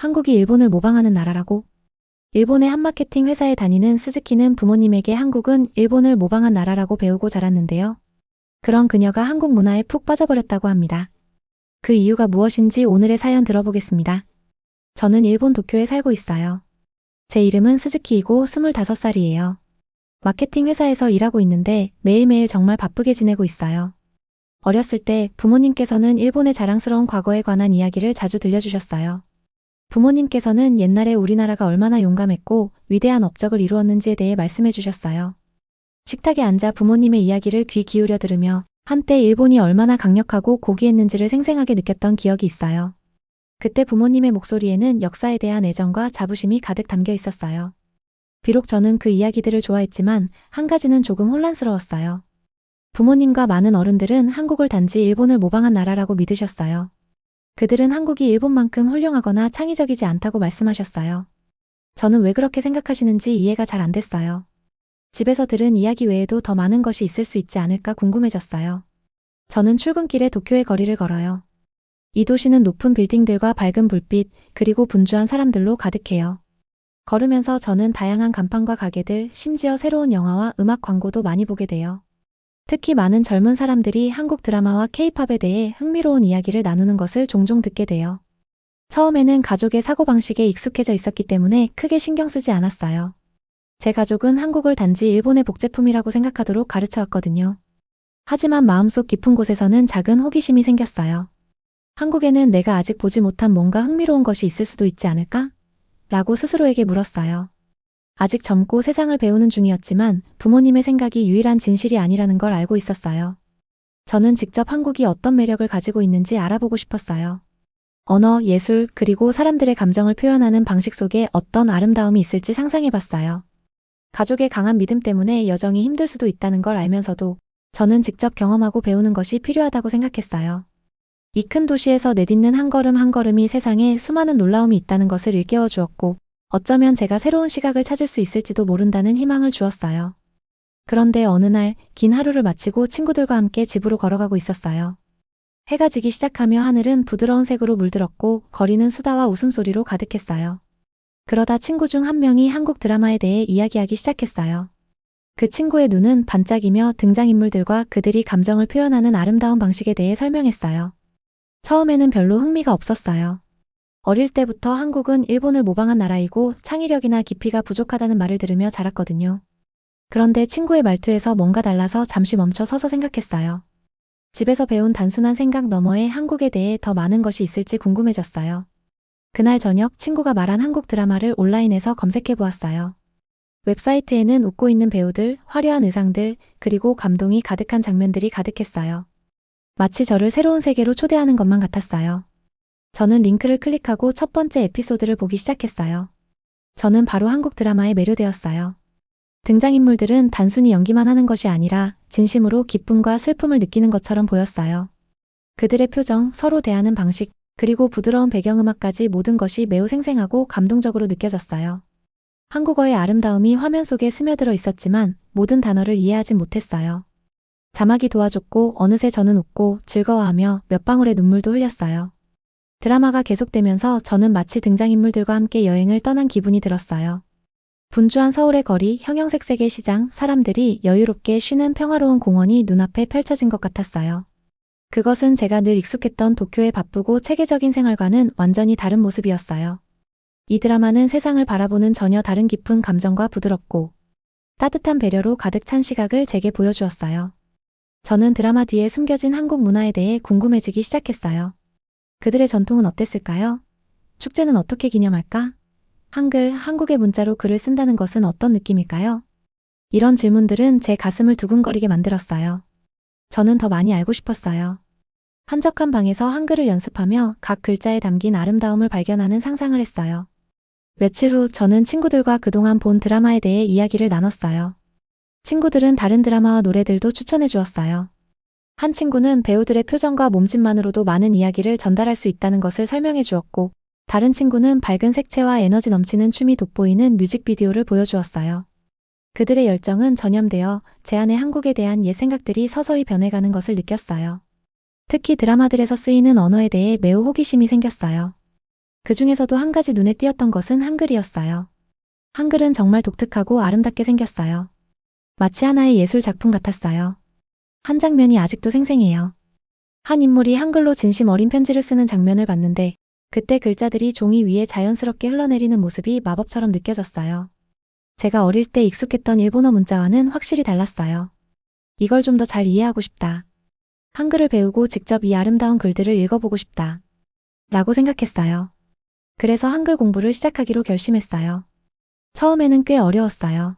한국이 일본을 모방하는 나라라고. 일본의 한 마케팅 회사에 다니는 스즈키는 부모님에게 한국은 일본을 모방한 나라라고 배우고 자랐는데요. 그런 그녀가 한국 문화에 푹 빠져버렸다고 합니다. 그 이유가 무엇인지 오늘의 사연 들어보겠습니다. 저는 일본 도쿄에 살고 있어요. 제 이름은 스즈키이고 25살이에요. 마케팅 회사에서 일하고 있는데 매일매일 정말 바쁘게 지내고 있어요. 어렸을 때 부모님께서는 일본의 자랑스러운 과거에 관한 이야기를 자주 들려주셨어요. 부모님께서는 옛날에 우리나라가 얼마나 용감했고 위대한 업적을 이루었는지에 대해 말씀해 주셨어요. 식탁에 앉아 부모님의 이야기를 귀 기울여 들으며 한때 일본이 얼마나 강력하고 고귀했는지를 생생하게 느꼈던 기억이 있어요. 그때 부모님의 목소리에는 역사에 대한 애정과 자부심이 가득 담겨 있었어요. 비록 저는 그 이야기들을 좋아했지만 한 가지는 조금 혼란스러웠어요. 부모님과 많은 어른들은 한국을 단지 일본을 모방한 나라라고 믿으셨어요. 그들은 한국이 일본만큼 훌륭하거나 창의적이지 않다고 말씀하셨어요. 저는 왜 그렇게 생각하시는지 이해가 잘 안 됐어요. 집에서 들은 이야기 외에도 더 많은 것이 있을 수 있지 않을까 궁금해졌어요. 저는 출근길에 도쿄의 거리를 걸어요. 이 도시는 높은 빌딩들과 밝은 불빛, 그리고 분주한 사람들로 가득해요. 걸으면서 저는 다양한 간판과 가게들, 심지어 새로운 영화와 음악 광고도 많이 보게 돼요. 특히 많은 젊은 사람들이 한국 드라마와 케이팝에 대해 흥미로운 이야기를 나누는 것을 종종 듣게 돼요. 처음에는 가족의 사고방식에 익숙해져 있었기 때문에 크게 신경 쓰지 않았어요. 제 가족은 한국을 단지 일본의 복제품이라고 생각하도록 가르쳐왔거든요. 하지만 마음속 깊은 곳에서는 작은 호기심이 생겼어요. 한국에는 내가 아직 보지 못한 뭔가 흥미로운 것이 있을 수도 있지 않을까? 라고 스스로에게 물었어요. 아직 젊고 세상을 배우는 중이었지만 부모님의 생각이 유일한 진실이 아니라는 걸 알고 있었어요. 저는 직접 한국이 어떤 매력을 가지고 있는지 알아보고 싶었어요. 언어, 예술, 그리고 사람들의 감정을 표현하는 방식 속에 어떤 아름다움이 있을지 상상해봤어요. 가족의 강한 믿음 때문에 여정이 힘들 수도 있다는 걸 알면서도 저는 직접 경험하고 배우는 것이 필요하다고 생각했어요. 이 큰 도시에서 내딛는 한 걸음 한 걸음이 세상에 수많은 놀라움이 있다는 것을 일깨워 주었고 어쩌면 제가 새로운 시각을 찾을 수 있을지도 모른다는 희망을 주었어요. 그런데 어느 날 긴 하루를 마치고 친구들과 함께 집으로 걸어가고 있었어요. 해가 지기 시작하며 하늘은 부드러운 색으로 물들었고 거리는 수다와 웃음소리로 가득했어요. 그러다 친구 중 한 명이 한국 드라마에 대해 이야기하기 시작했어요. 그 친구의 눈은 반짝이며 등장인물들과 그들이 감정을 표현하는 아름다운 방식에 대해 설명했어요. 처음에는 별로 흥미가 없었어요. 어릴 때부터 한국은 일본을 모방한 나라이고 창의력이나 깊이가 부족하다는 말을 들으며 자랐거든요. 그런데 친구의 말투에서 뭔가 달라서 잠시 멈춰 서서 생각했어요. 집에서 배운 단순한 생각 너머에 한국에 대해 더 많은 것이 있을지 궁금해졌어요. 그날 저녁 친구가 말한 한국 드라마를 온라인에서 검색해 보았어요. 웹사이트에는 웃고 있는 배우들, 화려한 의상들, 그리고 감동이 가득한 장면들이 가득했어요. 마치 저를 새로운 세계로 초대하는 것만 같았어요. 저는 링크를 클릭하고 첫 번째 에피소드를 보기 시작했어요. 저는 바로 한국 드라마에 매료되었어요. 등장인물들은 단순히 연기만 하는 것이 아니라 진심으로 기쁨과 슬픔을 느끼는 것처럼 보였어요. 그들의 표정, 서로 대하는 방식, 그리고 부드러운 배경음악까지 모든 것이 매우 생생하고 감동적으로 느껴졌어요. 한국어의 아름다움이 화면 속에 스며들어 있었지만 모든 단어를 이해하진 못했어요. 자막이 도와줬고 어느새 저는 웃고 즐거워하며 몇 방울의 눈물도 흘렸어요. 드라마가 계속되면서 저는 마치 등장인물들과 함께 여행을 떠난 기분이 들었어요. 분주한 서울의 거리, 형형색색의 시장, 사람들이 여유롭게 쉬는 평화로운 공원이 눈앞에 펼쳐진 것 같았어요. 그것은 제가 늘 익숙했던 도쿄의 바쁘고 체계적인 생활과는 완전히 다른 모습이었어요. 이 드라마는 세상을 바라보는 전혀 다른 깊은 감정과 부드럽고 따뜻한 배려로 가득 찬 시각을 제게 보여주었어요. 저는 드라마 뒤에 숨겨진 한국 문화에 대해 궁금해지기 시작했어요. 그들의 전통은 어땠을까요? 축제는 어떻게 기념할까? 한글, 한국의 문자로 글을 쓴다는 것은 어떤 느낌일까요? 이런 질문들은 제 가슴을 두근거리게 만들었어요. 저는 더 많이 알고 싶었어요. 한적한 방에서 한글을 연습하며 각 글자에 담긴 아름다움을 발견하는 상상을 했어요. 며칠 후 저는 친구들과 그동안 본 드라마에 대해 이야기를 나눴어요. 친구들은 다른 드라마와 노래들도 추천해 주었어요. 한 친구는 배우들의 표정과 몸짓만으로도 많은 이야기를 전달할 수 있다는 것을 설명해 주었고, 다른 친구는 밝은 색채와 에너지 넘치는 춤이 돋보이는 뮤직비디오를 보여주었어요. 그들의 열정은 전염되어 제 안에 한국에 대한 옛 생각들이 서서히 변해가는 것을 느꼈어요. 특히 드라마들에서 쓰이는 언어에 대해 매우 호기심이 생겼어요. 그 중에서도 한 가지 눈에 띄었던 것은 한글이었어요. 한글은 정말 독특하고 아름답게 생겼어요. 마치 하나의 예술 작품 같았어요. 한 장면이 아직도 생생해요. 한 인물이 한글로 진심 어린 편지를 쓰는 장면을 봤는데 그때 글자들이 종이 위에 자연스럽게 흘러내리는 모습이 마법처럼 느껴졌어요. 제가 어릴 때 익숙했던 일본어 문자와는 확실히 달랐어요. 이걸 좀 더 잘 이해하고 싶다. 한글을 배우고 직접 이 아름다운 글들을 읽어보고 싶다. 라고 생각했어요. 그래서 한글 공부를 시작하기로 결심했어요. 처음에는 꽤 어려웠어요.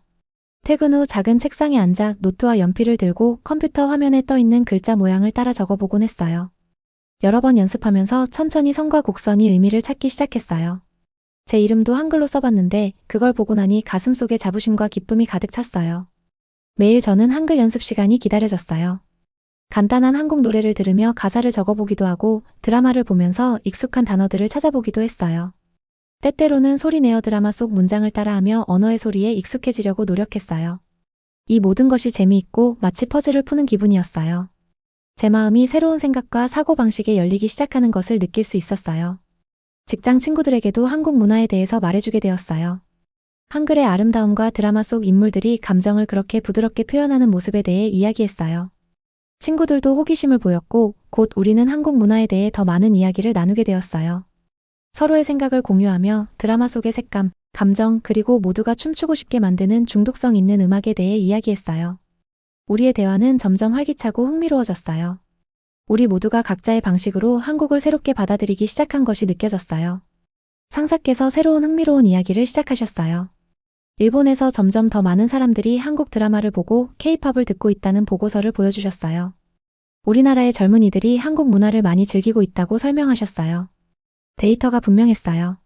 퇴근 후 작은 책상에 앉아 노트와 연필을 들고 컴퓨터 화면에 떠있는 글자 모양을 따라 적어보곤 했어요. 여러 번 연습하면서 천천히 선과 곡선이 의미를 찾기 시작했어요. 제 이름도 한글로 써봤는데 그걸 보고 나니 가슴속에 자부심과 기쁨이 가득 찼어요. 매일 저는 한글 연습 시간이 기다려졌어요. 간단한 한국 노래를 들으며 가사를 적어보기도 하고 드라마를 보면서 익숙한 단어들을 찾아보기도 했어요. 때때로는 소리내어 드라마 속 문장을 따라하며 언어의 소리에 익숙해지려고 노력했어요. 이 모든 것이 재미있고 마치 퍼즐을 푸는 기분이었어요. 제 마음이 새로운 생각과 사고방식에 열리기 시작하는 것을 느낄 수 있었어요. 직장 친구들에게도 한국 문화에 대해서 말해주게 되었어요. 한글의 아름다움과 드라마 속 인물들이 감정을 그렇게 부드럽게 표현하는 모습에 대해 이야기했어요. 친구들도 호기심을 보였고 곧 우리는 한국 문화에 대해 더 많은 이야기를 나누게 되었어요. 서로의 생각을 공유하며 드라마 속의 색감, 감정 그리고 모두가 춤추고 싶게 만드는 중독성 있는 음악에 대해 이야기했어요. 우리의 대화는 점점 활기차고 흥미로워졌어요. 우리 모두가 각자의 방식으로 한국을 새롭게 받아들이기 시작한 것이 느껴졌어요. 상사께서 새로운 흥미로운 이야기를 시작하셨어요. 일본에서 점점 더 많은 사람들이 한국 드라마를 보고 K-팝을 듣고 있다는 보고서를 보여주셨어요. 우리나라의 젊은이들이 한국 문화를 많이 즐기고 있다고 설명하셨어요. 데이터가 분명했어요.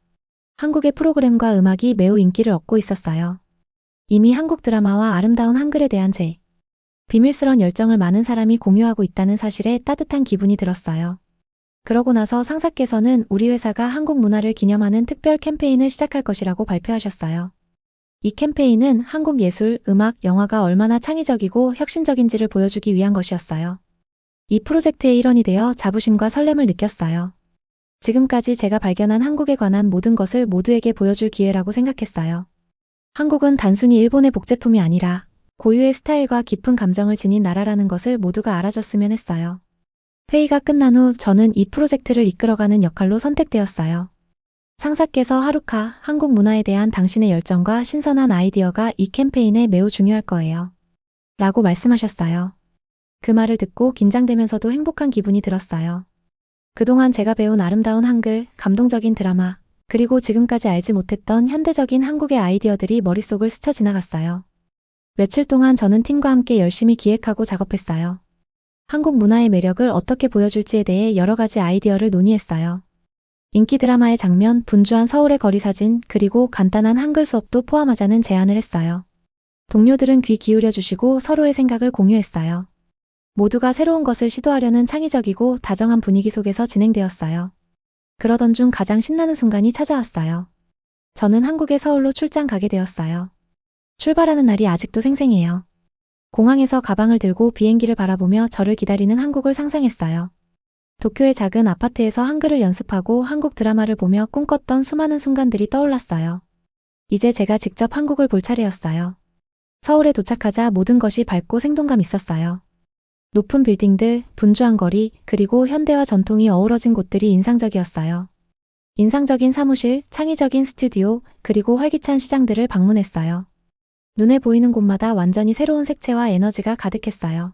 한국의 프로그램과 음악이 매우 인기를 얻고 있었어요. 이미 한국 드라마와 아름다운 한글에 대한 제 비밀스런 열정을 많은 사람이 공유하고 있다는 사실에 따뜻한 기분이 들었어요. 그러고 나서 상사께서는 우리 회사가 한국 문화를 기념하는 특별 캠페인을 시작할 것이라고 발표하셨어요. 이 캠페인은 한국 예술, 음악, 영화가 얼마나 창의적이고 혁신적인지를 보여주기 위한 것이었어요. 이 프로젝트의 일원이 되어 자부심과 설렘을 느꼈어요. 지금까지 제가 발견한 한국에 관한 모든 것을 모두에게 보여줄 기회라고 생각했어요. 한국은 단순히 일본의 복제품이 아니라 고유의 스타일과 깊은 감정을 지닌 나라라는 것을 모두가 알아줬으면 했어요. 회의가 끝난 후 저는 이 프로젝트를 이끌어가는 역할로 선택되었어요. 상사께서 하루카, 한국 문화에 대한 당신의 열정과 신선한 아이디어가 이 캠페인에 매우 중요할 거예요. 라고 말씀하셨어요. 그 말을 듣고 긴장되면서도 행복한 기분이 들었어요. 그동안 제가 배운 아름다운 한글, 감동적인 드라마, 그리고 지금까지 알지 못했던 현대적인 한국의 아이디어들이 머릿속을 스쳐 지나갔어요. 며칠 동안 저는 팀과 함께 열심히 기획하고 작업했어요. 한국 문화의 매력을 어떻게 보여줄지에 대해 여러 가지 아이디어를 논의했어요. 인기 드라마의 장면, 분주한 서울의 거리 사진, 그리고 간단한 한글 수업도 포함하자는 제안을 했어요. 동료들은 귀 기울여 주시고 서로의 생각을 공유했어요. 모두가 새로운 것을 시도하려는 창의적이고 다정한 분위기 속에서 진행되었어요. 그러던 중 가장 신나는 순간이 찾아왔어요. 저는 한국의 서울로 출장 가게 되었어요. 출발하는 날이 아직도 생생해요. 공항에서 가방을 들고 비행기를 바라보며 저를 기다리는 한국을 상상했어요. 도쿄의 작은 아파트에서 한글을 연습하고 한국 드라마를 보며 꿈꿨던 수많은 순간들이 떠올랐어요. 이제 제가 직접 한국을 볼 차례였어요. 서울에 도착하자 모든 것이 밝고 생동감 있었어요. 높은 빌딩들, 분주한 거리, 그리고 현대와 전통이 어우러진 곳들이 인상적이었어요. 인상적인 사무실, 창의적인 스튜디오, 그리고 활기찬 시장들을 방문했어요. 눈에 보이는 곳마다 완전히 새로운 색채와 에너지가 가득했어요.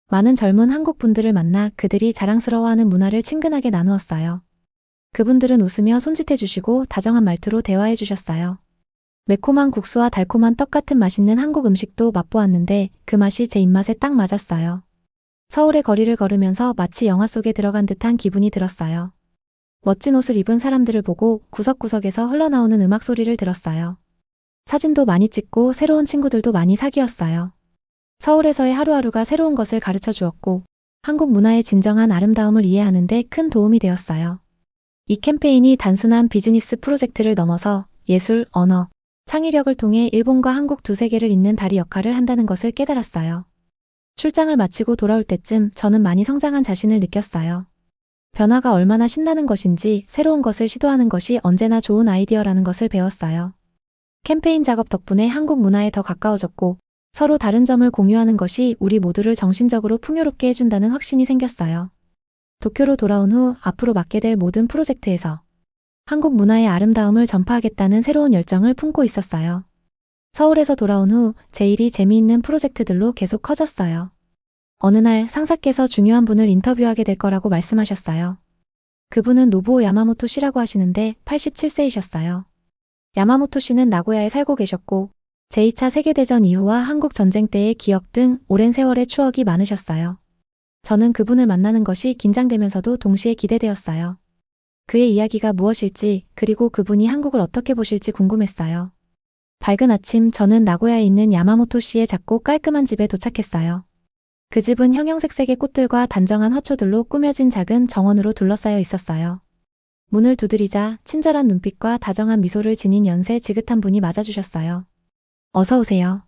많은 젊은 한국 분들을 만나 그들이 자랑스러워하는 문화를 친근하게 나누었어요. 그분들은 웃으며 손짓해 주시고 다정한 말투로 대화해 주셨어요. 매콤한 국수와 달콤한 떡 같은 맛있는 한국 음식도 맛보았는데 그 맛이 제 입맛에 딱 맞았어요. 서울의 거리를 걸으면서 마치 영화 속에 들어간 듯한 기분이 들었어요. 멋진 옷을 입은 사람들을 보고 구석구석에서 흘러나오는 음악 소리를 들었어요. 사진도 많이 찍고 새로운 친구들도 많이 사귀었어요. 서울에서의 하루하루가 새로운 것을 가르쳐 주었고 한국 문화의 진정한 아름다움을 이해하는 데 큰 도움이 되었어요. 이 캠페인이 단순한 비즈니스 프로젝트를 넘어서 예술, 언어, 창의력을 통해 일본과 한국 두 세계를 잇는 다리 역할을 한다는 것을 깨달았어요. 출장을 마치고 돌아올 때쯤 저는 많이 성장한 자신을 느꼈어요. 변화가 얼마나 신나는 것인지, 새로운 것을 시도하는 것이 언제나 좋은 아이디어라는 것을 배웠어요. 캠페인 작업 덕분에 한국 문화에 더 가까워졌고, 서로 다른 점을 공유하는 것이 우리 모두를 정신적으로 풍요롭게 해준다는 확신이 생겼어요. 도쿄로 돌아온 후 앞으로 맡게 될 모든 프로젝트에서 한국 문화의 아름다움을 전파하겠다는 새로운 열정을 품고 있었어요. 서울에서 돌아온 후 제 일이 재미있는 프로젝트들로 계속 커졌어요. 어느 날 상사께서 중요한 분을 인터뷰하게 될 거라고 말씀하셨어요. 그분은 노부오 야마모토 씨라고 하시는데 87세이셨어요. 야마모토 씨는 나고야에 살고 계셨고 제2차 세계대전 이후와 한국 전쟁 때의 기억 등 오랜 세월의 추억이 많으셨어요. 저는 그분을 만나는 것이 긴장되면서도 동시에 기대되었어요. 그의 이야기가 무엇일지 그리고 그분이 한국을 어떻게 보실지 궁금했어요. 밝은 아침 저는 나고야에 있는 야마모토 씨의 작고 깔끔한 집에 도착했어요. 그 집은 형형색색의 꽃들과 단정한 화초들로 꾸며진 작은 정원으로 둘러싸여 있었어요. 문을 두드리자 친절한 눈빛과 다정한 미소를 지닌 연세 지긋한 분이 맞아주셨어요. 어서 오세요.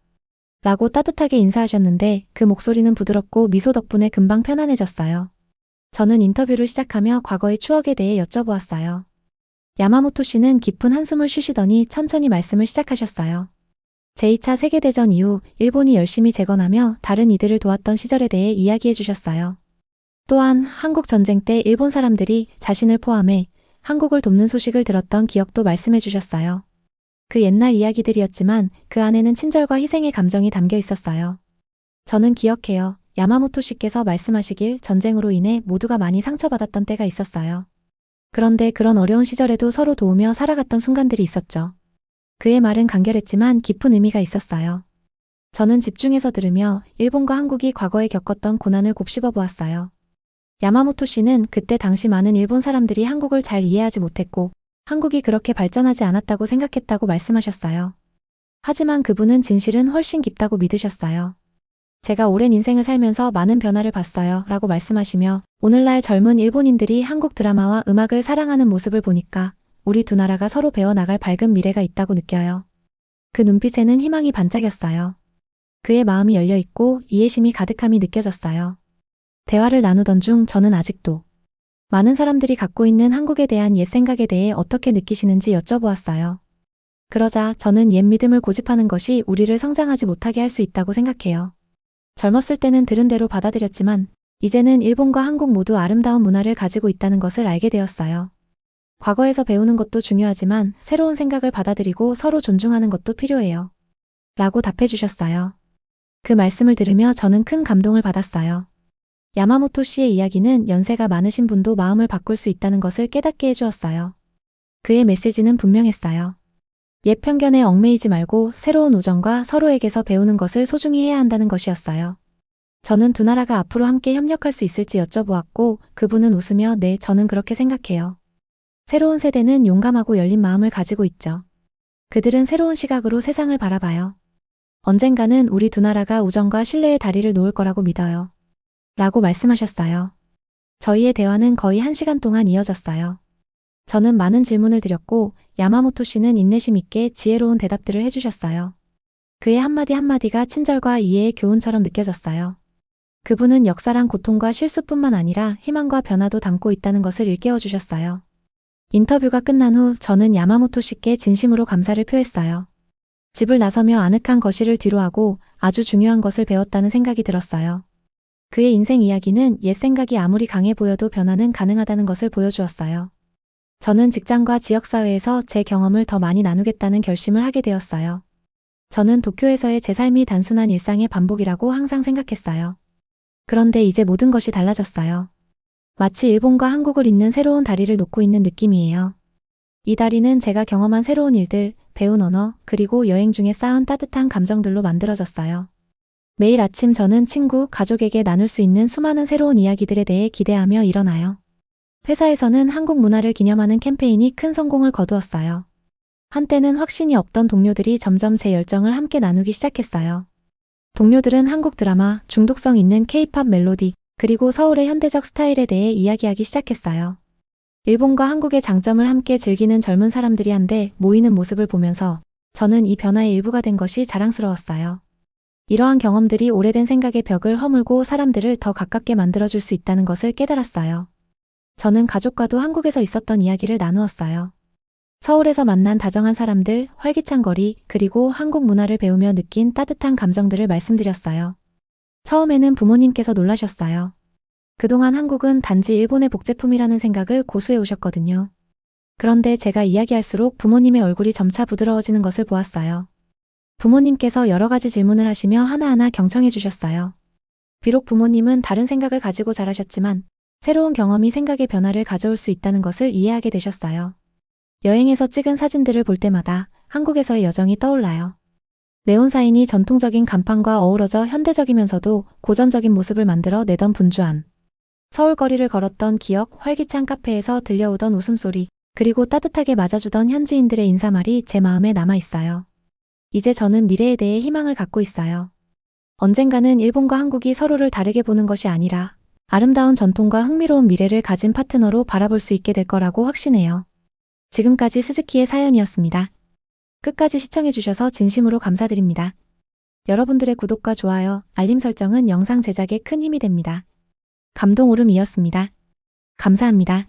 라고 따뜻하게 인사하셨는데 그 목소리는 부드럽고 미소 덕분에 금방 편안해졌어요. 저는 인터뷰를 시작하며 과거의 추억에 대해 여쭤보았어요. 야마모토 씨는 깊은 한숨을 쉬시더니 천천히 말씀을 시작하셨어요. 제2차 세계대전 이후 일본이 열심히 재건하며 다른 이들을 도왔던 시절에 대해 이야기해 주셨어요. 또한 한국 전쟁 때 일본 사람들이 자신을 포함해 한국을 돕는 소식을 들었던 기억도 말씀해 주셨어요. 그 옛날 이야기들이었지만 그 안에는 친절과 희생의 감정이 담겨 있었어요. 저는 기억해요. 야마모토 씨께서 말씀하시길 전쟁으로 인해 모두가 많이 상처받았던 때가 있었어요. 그런데 그런 어려운 시절에도 서로 도우며 살아갔던 순간들이 있었죠. 그의 말은 간결했지만 깊은 의미가 있었어요. 저는 집중해서 들으며 일본과 한국이 과거에 겪었던 고난을 곱씹어 보았어요. 야마모토 씨는 그때 당시 많은 일본 사람들이 한국을 잘 이해하지 못했고 한국이 그렇게 발전하지 않았다고 생각했다고 말씀하셨어요. 하지만 그분은 진실은 훨씬 깊다고 믿으셨어요. 제가 오랜 인생을 살면서 많은 변화를 봤어요. 라고 말씀하시며 오늘날 젊은 일본인들이 한국 드라마와 음악을 사랑하는 모습을 보니까 우리 두 나라가 서로 배워나갈 밝은 미래가 있다고 느껴요. 그 눈빛에는 희망이 반짝였어요. 그의 마음이 열려있고 이해심이 가득함이 느껴졌어요. 대화를 나누던 중 저는 아직도 많은 사람들이 갖고 있는 한국에 대한 옛 생각에 대해 어떻게 느끼시는지 여쭤보았어요. 그러자 저는 옛 믿음을 고집하는 것이 우리를 성장하지 못하게 할 수 있다고 생각해요. 젊었을 때는 들은 대로 받아들였지만 이제는 일본과 한국 모두 아름다운 문화를 가지고 있다는 것을 알게 되었어요. 과거에서 배우는 것도 중요하지만 새로운 생각을 받아들이고 서로 존중하는 것도 필요해요. 라고 답해 주셨어요. 그 말씀을 들으며 저는 큰 감동을 받았어요. 야마모토 씨의 이야기는 연세가 많으신 분도 마음을 바꿀 수 있다는 것을 깨닫게 해주었어요. 그의 메시지는 분명했어요. 옛 편견에 얽매이지 말고 새로운 우정과 서로에게서 배우는 것을 소중히 해야 한다는 것이었어요. 저는 두 나라가 앞으로 함께 협력할 수 있을지 여쭤보았고 그분은 웃으며 네, 저는 그렇게 생각해요. 새로운 세대는 용감하고 열린 마음을 가지고 있죠. 그들은 새로운 시각으로 세상을 바라봐요. 언젠가는 우리 두 나라가 우정과 신뢰의 다리를 놓을 거라고 믿어요. 라고 말씀하셨어요. 저희의 대화는 거의 1시간 동안 이어졌어요. 저는 많은 질문을 드렸고 야마모토 씨는 인내심 있게 지혜로운 대답들을 해주셨어요. 그의 한마디 한마디가 친절과 이해의 교훈처럼 느껴졌어요. 그분은 역사란 고통과 실수뿐만 아니라 희망과 변화도 담고 있다는 것을 일깨워 주셨어요. 인터뷰가 끝난 후 저는 야마모토 씨께 진심으로 감사를 표했어요. 집을 나서며 아늑한 거실을 뒤로하고 아주 중요한 것을 배웠다는 생각이 들었어요. 그의 인생 이야기는 옛 생각이 아무리 강해 보여도 변화는 가능하다는 것을 보여주었어요. 저는 직장과 지역사회에서 제 경험을 더 많이 나누겠다는 결심을 하게 되었어요. 저는 도쿄에서의 제 삶이 단순한 일상의 반복이라고 항상 생각했어요. 그런데 이제 모든 것이 달라졌어요. 마치 일본과 한국을 잇는 새로운 다리를 놓고 있는 느낌이에요. 이 다리는 제가 경험한 새로운 일들, 배운 언어, 그리고 여행 중에 쌓은 따뜻한 감정들로 만들어졌어요. 매일 아침 저는 친구, 가족에게 나눌 수 있는 수많은 새로운 이야기들에 대해 기대하며 일어나요. 회사에서는 한국 문화를 기념하는 캠페인이 큰 성공을 거두었어요. 한때는 확신이 없던 동료들이 점점 제 열정을 함께 나누기 시작했어요. 동료들은 한국 드라마, 중독성 있는 K-팝 멜로디, 그리고 서울의 현대적 스타일에 대해 이야기하기 시작했어요. 일본과 한국의 장점을 함께 즐기는 젊은 사람들이 한데 모이는 모습을 보면서 저는 이 변화의 일부가 된 것이 자랑스러웠어요. 이러한 경험들이 오래된 생각의 벽을 허물고 사람들을 더 가깝게 만들어줄 수 있다는 것을 깨달았어요. 저는 가족과도 한국에서 있었던 이야기를 나누었어요. 서울에서 만난 다정한 사람들, 활기찬 거리, 그리고 한국 문화를 배우며 느낀 따뜻한 감정들을 말씀드렸어요. 처음에는 부모님께서 놀라셨어요. 그동안 한국은 단지 일본의 복제품이라는 생각을 고수해 오셨거든요. 그런데 제가 이야기할수록 부모님의 얼굴이 점차 부드러워지는 것을 보았어요. 부모님께서 여러 가지 질문을 하시며 하나하나 경청해 주셨어요. 비록 부모님은 다른 생각을 가지고 자라셨지만 새로운 경험이 생각의 변화를 가져올 수 있다는 것을 이해하게 되셨어요. 여행에서 찍은 사진들을 볼 때마다 한국에서의 여정이 떠올라요. 네온사인이 전통적인 간판과 어우러져 현대적이면서도 고전적인 모습을 만들어 내던 분주한 서울 거리를 걸었던 기억, 활기찬 카페에서 들려오던 웃음소리, 그리고 따뜻하게 맞아주던 현지인들의 인사말이 제 마음에 남아있어요. 이제 저는 미래에 대해 희망을 갖고 있어요. 언젠가는 일본과 한국이 서로를 다르게 보는 것이 아니라 아름다운 전통과 흥미로운 미래를 가진 파트너로 바라볼 수 있게 될 거라고 확신해요. 지금까지 스즈키의 사연이었습니다. 끝까지 시청해주셔서 진심으로 감사드립니다. 여러분들의 구독과 좋아요, 알림 설정은 영상 제작에 큰 힘이 됩니다. 감동오름이었습니다. 감사합니다.